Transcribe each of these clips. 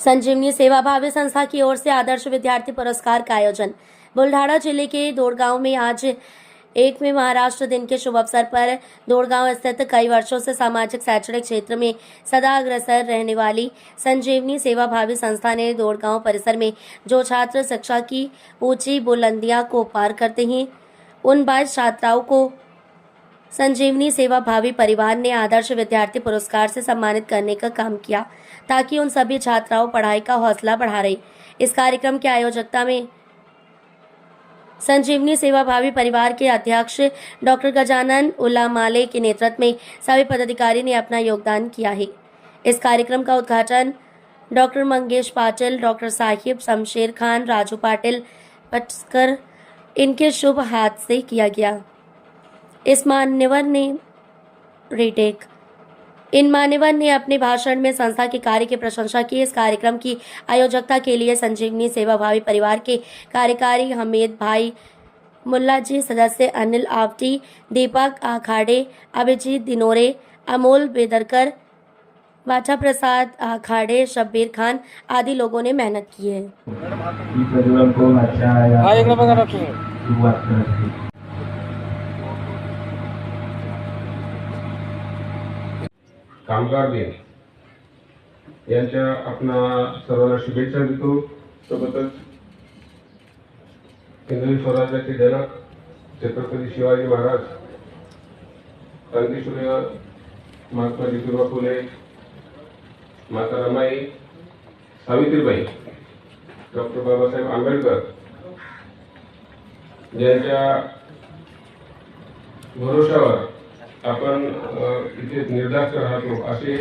संजीवनी सेवा भावी संस्था की ओर से आदर्श विद्यार्थी पुरस्कार का आयोजन। बुल्ढाना जिले के दोड़गांव में आज 1 में महाराष्ट्र दिन के शुभ अवसर पर दोड़गांव स्थित कई वर्षों से सामाजिक शैक्षणिक क्षेत्र में सदा अग्रसर रहने वाली संजीवनी सेवा भावी संस्था ने दोड़गांव परिसर में जो छात्र शिक्षा की ऊंची बुलंदियां को पार करते हैं उन 22 छात्राओं को संजीवनी सेवा भावी परिवार ने आदर्श विद्यार्थी पुरस्कार से सम्मानित करने का काम किया ताकि उन सभी छात्राओं पढ़ाई का हौसला बढ़ा रहे। इस कार्यक्रम की आयोजकता में संजीवनी सेवा भावी परिवार के अध्यक्ष डॉक्टर गजानन उल्लामाले के नेतृत्व में सभी पदाधिकारी ने अपना योगदान किया है। इस कार्यक्रम का उद्घाटन डॉक्टर मंगेश पाटिल, डॉक्टर साहिब शमशेर खान, राजू पाटिल पटस्कर इनके शुभ हाथ से किया गया। इन मान्यवर ने अपने भाषण में संस्था के कार्य की प्रशंसा की। इस कार्यक्रम की आयोजकता के लिए संजीवनी सेवा भावी परिवार के कार्यकारी हमीद भाई मुल्ला जी, सदस्य अनिल आवटी, दीपक आखाड़े, अभिजीत दिनोरे, अमोल बेदरकर, बाचा प्रसाद आखाड़े, शब्बीर खान आदि लोगों ने मेहनत की है। कामगार दिन यांच्या आपणा सर्वांना शुभेच्छा देतो। सोबतच हिंदवी स्वराज्याचे जनक छत्रपती शिवाजी महाराज, क्रांतीसूर्य महात्मा ज्योतिबा फुले, माता रमाई, सावित्रीबाई, डॉक्टर बाबासाहेब आंबेडकर यांच्या भरोशावर आपण इथे निर्धास्त राहतो। असे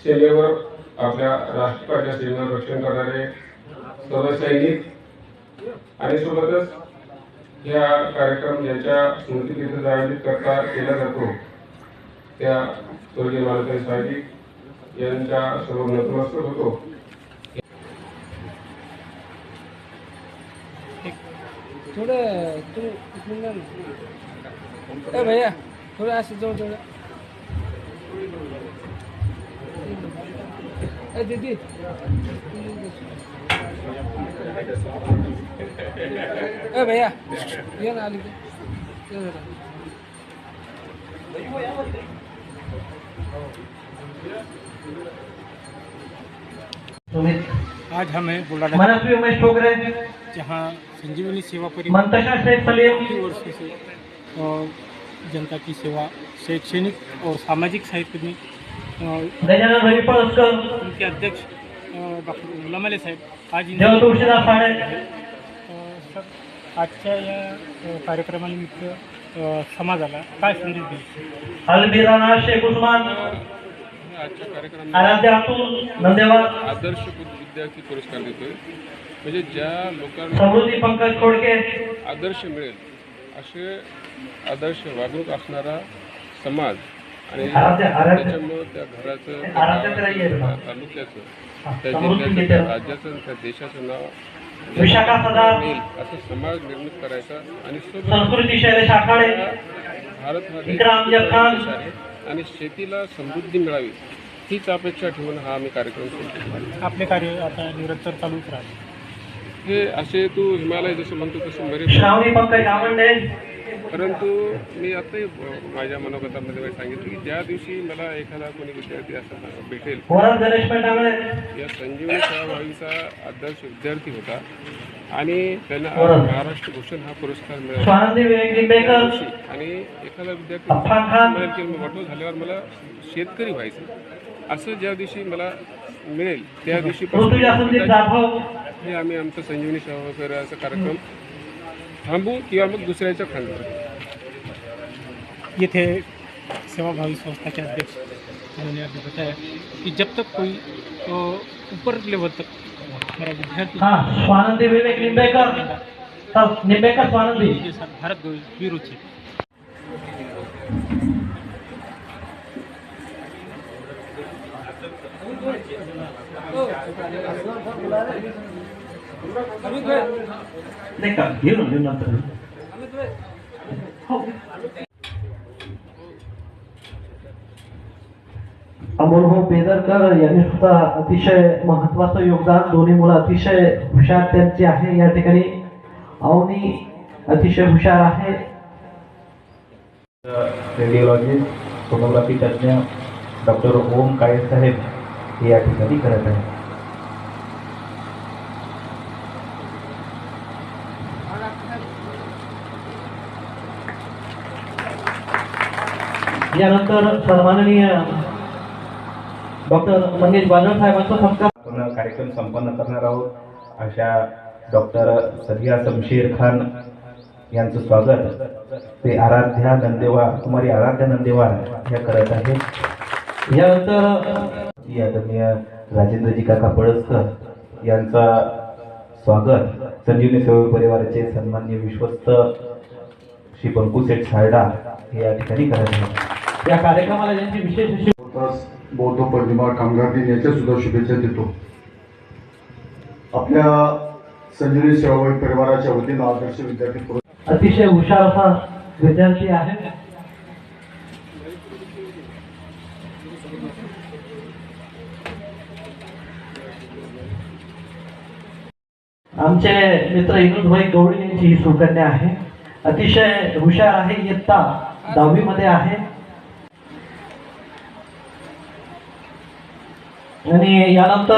सेवेवर आपल्या राष्ट्रकाच्या सीमेवर रक्षण करणारे सर्व सैनिक आणि सोबतच या कार्यक्रम ज्याच्या स्मृतिदिनी आयोजित केला जातो त्या स्वर्गीय मालतीराव साहेब यांच्या समोर नतमस्तक होतो। थोड़ा भैया थोड़ा ऐसे जो दीदी भैया ये ना आज हमें बुलाना मनस्वी उमेश ठोकरे, जहाँ संजीवनी सेवा परिवार मंतशा शेख सलीम की ओर से जनता की सेवा शैक्षणिक और सामाजिक साहित्य में गजानन रवि पळसकर, उनके अध्यक्ष डॉक्टर उल्लामाले साहेब आज जय तुळशीदास साडे, सर आजच्या या कार्यक्रमानिमित्त समाजाला काय संदेश देईल? अलबिराना शेख उस्मान, आजच्या कार्यक्रमात आराध्य अतुल नंदेवार, आदर्श विद्यार्थी पुरस्कार देतोय। म्हणजे ज्या लोकांना समृद्धी पंकज खोडके, आदर्श मिळेल असे आदर्श वागणूक असणारा समाज आणि त्याच्यामुळे त्या घराचं, तालुक्याचं, त्या जिल्ह्याचं, त्या राज्याचं, त्या देशाचं नाव विशाखा सदार, असं समाज निर्मित करायचा आणि संस्कृती शैलेश आखाडे, भारतमध्ये इकराम जखान आणि शेतीला समृद्धी मिळावी हीच अपेक्षा ठेवून हा आम्ही कार्यक्रम सुरू केला। आपले कार्य आता निरंतर चालूच राहते। हे असे तू हिमालय जसं म्हणतो तसं बरेच, श्रावणी पंकज आवंडे, परंतु मी आताही माझ्या मनोगतामध्ये सांगितलं की ज्या दिवशी मला एखादा कोणी विद्यार्थी असा भेटेल, वरद गणेश पैठांगळे, या संजीवनी सेवा भावीचा आदर्श विद्यार्थी होता आणि त्यांना महाराष्ट्र भूषण हा पुरस्कार मिळाला स्वानंदी विवेक लिंबेकर आणि एखादा विद्यार्थी अफान खान, म्हणाल की मोठं झाल्यावर मला शेतकरी व्हायचं असं ज्या दिवशी मला मिळेल त्या दिवशी ऋतुजा संदीप जाधव, हे आम्ही आमचा संजीवनी सेवा वगैरेचा कार्यक्रम थांबू किंवा मग दुसऱ्याच्या खांद्यावर। ये थे सेवाभावी संस्था के अध्यक्ष, उन्होंने अभी बताया कि जब तक कोई ऊपर लेवल तक हमारा विद्यार्थी हाँ स्वानंदी विवेक लिंबेकर, तब लिंबेकर स्वानंदी, के साथ भारत विरुचित नाही का घेऊन नंतर हो अमोलभाऊ बेदरकर यांनी सुद्धा अतिशय महत्वाचं योगदान, दोन्ही मुलं अतिशय हुशार त्यांची आहे. या ठिकाणी अवनी अतिशय हुशार आहे. रेडिओलॉजिस्ट सोनोग्राफी तज्ज्ञ डॉक्टर ओम काळे साहेब हे या ठिकाणी करत आहे. यानंतर सन्माननीय डॉक्टर मंगेश बादल साहेबांचा सत्कार. आपण कार्यक्रम संपन्न करणार आहोत. अशा डॉक्टर सदिया शमशेर खान यांचं स्वागत ते आराध्या नंदेवार, कुमारी आराध्या नंदेवार या करत आहेत. यानंतर आदरणीय राजेंद्रजी काका पळसकर यांचा स्वागत संजीवनी सेवा परिवाराचे सन्माननीय विश्वस्त श्री पंकुसेठ सारडा हे या ठिकाणी करत आहेत. या कार्यक्रमाला ज्यांची विशेष बौद्ध पौर्णिमा कामगार दिन याच्या सुद्धा शुभेच्छा देतो. आपल्या संजीवनी सेवाभावी परिवाराच्या वतीनं आदर्श विद्यार्थी अतिशय हुशार असा विद्यार्थी आहे. आमचे मित्र विनोदभाई गवळी यांची ही सुकन्या आहे. अतिशय हुशार आहे. इयत्ता 10वी मध्ये आहे. आणि यानंतर